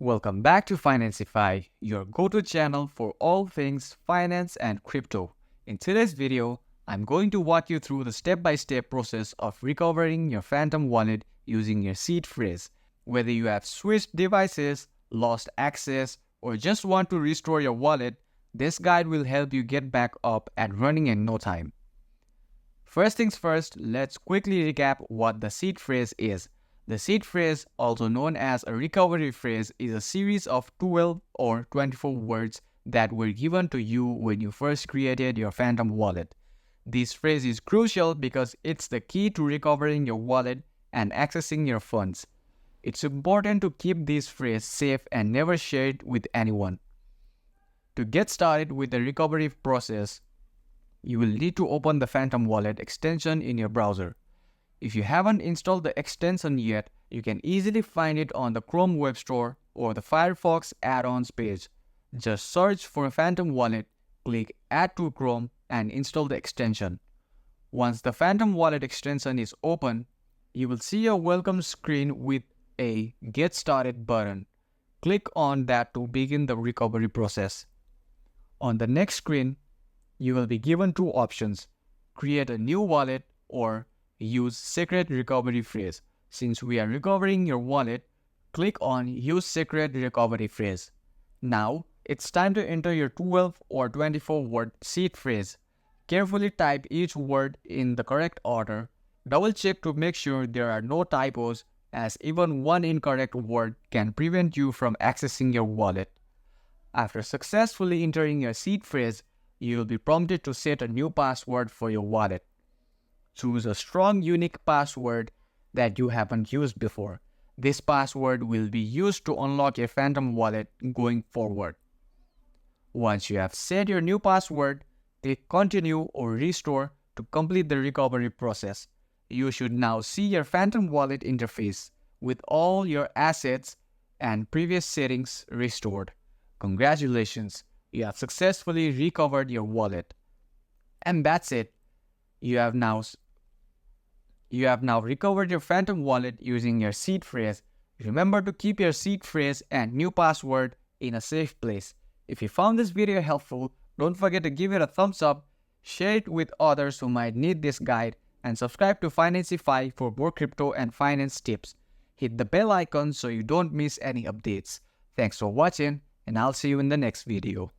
Welcome back to Financify, your go-to channel for all things finance and crypto. In today's video, I'm going to walk you through the step-by-step process of recovering your Phantom wallet using your seed phrase. Whether you have switched devices, lost access, or just want to restore your wallet, this guide will help you get back up and running in no time. First things first, let's quickly recap what the seed phrase is. The seed phrase, also known as a recovery phrase, is a series of 12 or 24 words that were given to you when you first created your Phantom wallet. This phrase is crucial because it's the key to recovering your wallet and accessing your funds. It's important to keep this phrase safe and never share it with anyone. To get started with the recovery process, you will need to open the Phantom wallet extension in your browser. If you haven't installed the extension yet, you can easily find it on the Chrome Web Store or the Firefox add-ons page. Just search for Phantom Wallet, click Add to Chrome and install the extension. Once the Phantom Wallet extension is open, you will see a welcome screen with a Get Started button. Click on that to begin the recovery process. On the next screen, you will be given two options: create a new wallet or use secret recovery phrase. Since we are recovering your wallet, click on Use Secret Recovery Phrase. Now, it's time to enter your 12 or 24 word seed phrase. Carefully type each word in the correct order. Double check to make sure there are no typos, as even one incorrect word can prevent you from accessing your wallet. After successfully entering your seed phrase, you will be prompted to set a new password for your wallet. Choose a strong, unique password that you haven't used before. This password will be used to unlock your Phantom wallet going forward. Once you have set your new password, click Continue or Restore to complete the recovery process. You should now see your Phantom wallet interface with all your assets and previous settings restored. Congratulations, you have successfully recovered your wallet. And that's it. You have now recovered your Phantom wallet using your seed phrase. Remember to keep your seed phrase and new password in a safe place. If you found this video helpful, don't forget to give it a thumbs up, share it with others who might need this guide, and subscribe to Financify for more crypto and finance tips. Hit the bell icon so you don't miss any updates. Thanks for watching, and I'll see you in the next video.